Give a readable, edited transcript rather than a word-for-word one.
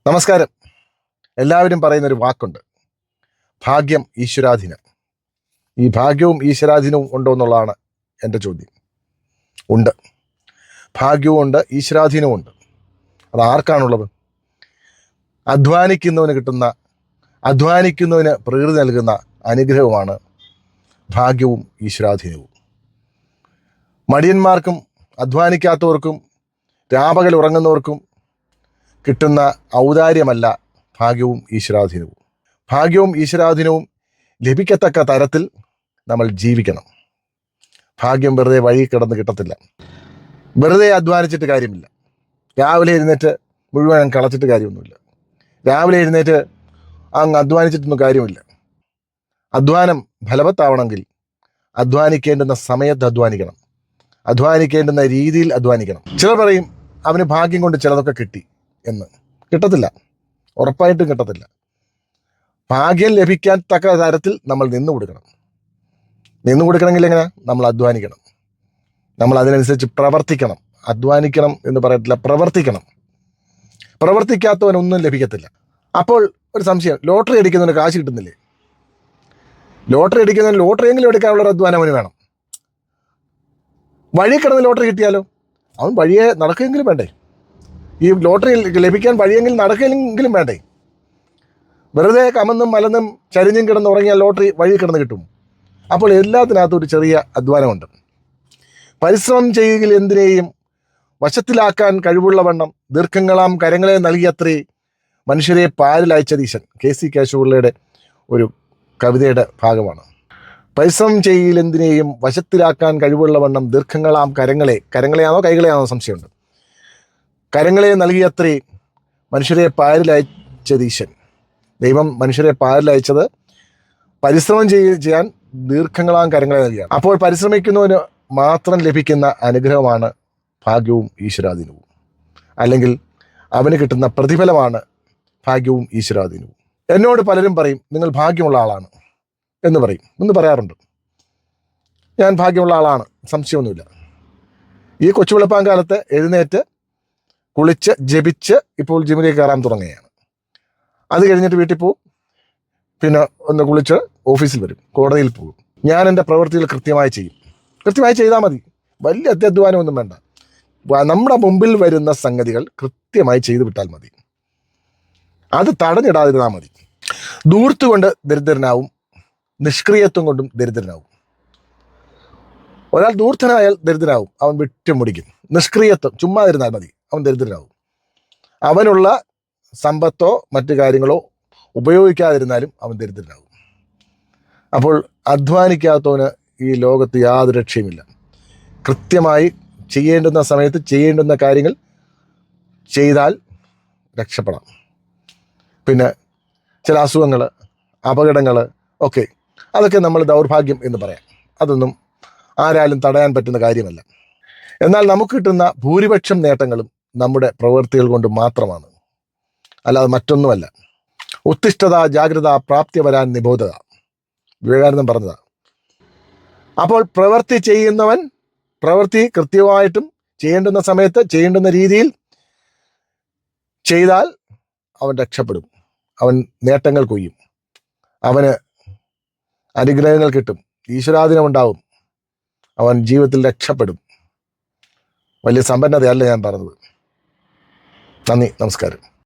നമസ്കാരം. എല്ലാവരും പറയുന്നൊരു വാക്കുണ്ട്, ഭാഗ്യം ഈശ്വരാധീനം. ഈ ഭാഗ്യവും ഈശ്വരാധീനവും ഉണ്ടോ എന്നുള്ളതാണ് എൻ്റെ ചോദ്യം. ഉണ്ട്. ഭാഗ്യവും ഉണ്ട്, ഈശ്വരാധീനവും ഉണ്ട്. അത് ആർക്കാണുള്ളത്? അധ്വാനിക്കുന്നവന് പ്രകൃതി നൽകുന്ന അനുഗ്രഹമാണ് ഭാഗ്യവും ഈശ്വരാധീനവും. മടിയന്മാർക്കും അധ്വാനിക്കാത്തവർക്കും രാപകൽ ഉറങ്ങുന്നവർക്കും കിട്ടുന്ന ഔദാര്യമല്ല ഭാഗ്യവും ഈശ്വരാധീനവും. ഭാഗ്യവും ഈശ്വരാധീനവും ലഭിക്കത്തക്ക തരത്തിൽ നമ്മൾ ജീവിക്കണം. ഭാഗ്യം വെറുതെ വഴി കിടന്ന് കിട്ടത്തില്ല. വെറുതെ അധ്വാനിച്ചിട്ട് കാര്യമില്ല. രാവിലെ എഴുന്നേറ്റ് മുഴുവൻ കളച്ചിട്ട് കാര്യമൊന്നുമില്ല. രാവിലെ എഴുന്നേറ്റ് അങ്ങ് അധ്വാനിച്ചിട്ടൊന്നും കാര്യമില്ല. അധ്വാനം ഫലവത്താവണമെങ്കിൽ അധ്വാനിക്കേണ്ടുന്ന സമയത്ത് അധ്വാനിക്കണം, അധ്വാനിക്കേണ്ടുന്ന രീതിയിൽ അധ്വാനിക്കണം. ചിലർ പറയും അവന് ഭാഗ്യം കൊണ്ട് ചിലതൊക്കെ കിട്ടി എന്ന്. കിട്ടത്തില്ല, ഉറപ്പായിട്ടും കിട്ടത്തില്ല. ഭാഗ്യം ലഭിക്കാൻ തക്ക തരത്തിൽ നമ്മൾ നിന്നു കൊടുക്കണമെങ്കിൽ എങ്ങനെ? നമ്മൾ അധ്വാനിക്കണം, നമ്മൾ അതിനനുസരിച്ച് പ്രവർത്തിക്കണം. അധ്വാനിക്കണം എന്ന് പറയത്തില്ല, പ്രവർത്തിക്കണം. പ്രവർത്തിക്കാത്തവനൊന്നും ലഭിക്കത്തില്ല. അപ്പോൾ ഒരു സംശയം, ലോട്ടറി അടിക്കുന്നവന് കാശ് കിട്ടുന്നില്ലേ? ലോട്ടറി അടിക്കുന്നവന് ലോട്ടറിയെങ്കിലും എടുക്കാനുള്ള അധ്വാനം അവന് വേണം. വഴി കിടന്ന് ലോട്ടറി കിട്ടിയാലോ? അവൻ വഴിയെ നടക്കുകയെങ്കിലും വേണ്ടേ? ഈ ലോട്ടറി ലഭിക്കാൻ വഴിയെങ്കിലും നടക്കുകയെങ്കിലും വേണ്ടേ? വെറുതെ കമന്നും മലന്നും ചരിഞ്ഞും കിടന്ന് ഉറങ്ങിയാൽ ലോട്ടറി വഴി കിടന്ന് കിട്ടും. അപ്പോൾ എല്ലാത്തിനകത്തും ഒരു ചെറിയ അധ്വാനമുണ്ട്. പരിശ്രമം ചെയ്യുകയിൽ എന്തിനേയും വശത്തിലാക്കാൻ കഴിവുള്ളവണ്ണം ദീർഘങ്ങളാം കരങ്ങളെ നൽകിയത്രേ മനുഷ്യരെ പാലിൽ അയച്ചതീശൻ. KC കേശവപിള്ളയുടെ ഒരു കവിതയുടെ ഭാഗമാണ്. പരിശ്രമം ചെയ്യൽ എന്തിനേയും വശത്തിലാക്കാൻ കഴിവുള്ളവണ്ണം ദീർഘങ്ങളാം കരങ്ങളെയാണോ കൈകളെയാണോ സംശയമുണ്ട്. കരങ്ങളെ നൽകിയത്രേ മനുഷ്യരെ പാരിലയച്ചതീശൻ. ദൈവം മനുഷ്യരെ പാരിലയച്ചത് പരിശ്രമം ചെയ്യാൻ ദീർഘങ്ങളാം കരങ്ങളെ നൽകിയാണ്. അപ്പോൾ പരിശ്രമിക്കുന്നവന് മാത്രം ലഭിക്കുന്ന അനുഗ്രഹമാണ് ഭാഗ്യവും ഈശ്വരാധീനവും. അല്ലെങ്കിൽ അവന് കിട്ടുന്ന പ്രതിഫലമാണ് ഭാഗ്യവും ഈശ്വരാധീനവും. എന്നോട് പലരും പറയും, നിങ്ങൾ ഭാഗ്യമുള്ള ആളാണ് എന്ന് പറയാറുണ്ട്. ഞാൻ ഭാഗ്യമുള്ള ആളാണ്, സംശയമൊന്നുമില്ല. ഈ കൊച്ചു വെളുപ്പാങ്കാലത്ത് എഴുന്നേറ്റ് കുളിച്ച് ജപിച്ച് ഇപ്പോൾ ജിമ്മിലേക്ക് കയറാൻ തുടങ്ങുകയാണ്. അത് കഴിഞ്ഞിട്ട് വീട്ടിൽ പോവും, പിന്നെ ഒന്ന് കുളിച്ച് ഓഫീസിൽ വരും, കോടതിയിൽ പോകും. ഞാൻ എൻ്റെ പ്രവൃത്തികൾ കൃത്യമായി ചെയ്താൽ മതി. വലിയ അത്യധ്വാനമൊന്നും വേണ്ട. നമ്മുടെ മുമ്പിൽ വരുന്ന സംഗതികൾ കൃത്യമായി ചെയ്തു വിട്ടാൽ മതി. അത് തടഞ്ഞിടാതിരുന്നാൽ മതി. ധൂർത്ത് കൊണ്ട് ദരിദ്രനാവും, നിഷ്ക്രിയത്വം കൊണ്ടും ദരിദ്രനാവും. ഒരാൾ ധൂർത്തനായാൽ ദരിദ്രനാവും, അവൻ വിട്ടുമുടിക്കും. നിഷ്ക്രിയത്വം, ചുമ്മാ ഇരുന്നാൽ മതി, അവൻ ദരിദ്രനാവും. അവനുള്ള സമ്പത്തോ മറ്റു കാര്യങ്ങളോ ഉപയോഗിക്കാതിരുന്നാലും അവൻ ദരിദ്രനാവും. അപ്പോൾ അധ്വാനിക്കാത്തവന് ഈ ലോകത്ത് യാതൊരു രക്ഷയുമില്ല. കൃത്യമായി ചെയ്യേണ്ടുന്ന സമയത്ത് ചെയ്യേണ്ടുന്ന കാര്യങ്ങൾ ചെയ്താൽ രക്ഷപ്പെടാം. പിന്നെ ചില അസുഖങ്ങൾ, അപകടങ്ങൾ ഒക്കെ, അതൊക്കെ നമ്മൾ ദൗർഭാഗ്യം എന്ന് പറയാം. അതൊന്നും ആരാലും തടയാൻ പറ്റുന്ന കാര്യമല്ല. എന്നാൽ നമുക്ക് കിട്ടുന്ന ഭൂരിപക്ഷം നേട്ടങ്ങളും നമ്മുടെ പ്രവൃത്തികൾ കൊണ്ട് മാത്രമാണ്, അല്ലാതെ മറ്റൊന്നുമല്ല. ഉത്തിഷ്ഠത ജാഗ്രത പ്രാപ്തി വരാൻ നിബോധത, വിവേകാനന്ദൻ പറഞ്ഞതാണ്. അപ്പോൾ പ്രവൃത്തി ചെയ്യുന്നവൻ പ്രവൃത്തി കൃത്യമായിട്ടും ചെയ്യേണ്ടുന്ന സമയത്ത് ചെയ്യേണ്ടുന്ന രീതിയിൽ ചെയ്താൽ അവൻ രക്ഷപ്പെടും, അവൻ നേട്ടങ്ങൾ കൊയ്യും, അവന് അനുഗ്രഹങ്ങൾ കിട്ടും, ഈശ്വരാധീനം ഉണ്ടാവും, അവൻ ജീവിതത്തിൽ രക്ഷപ്പെടും. വലിയ സമ്പന്നതയല്ല ഞാൻ പറഞ്ഞത്. നന്ദി, നമസ്കാരം.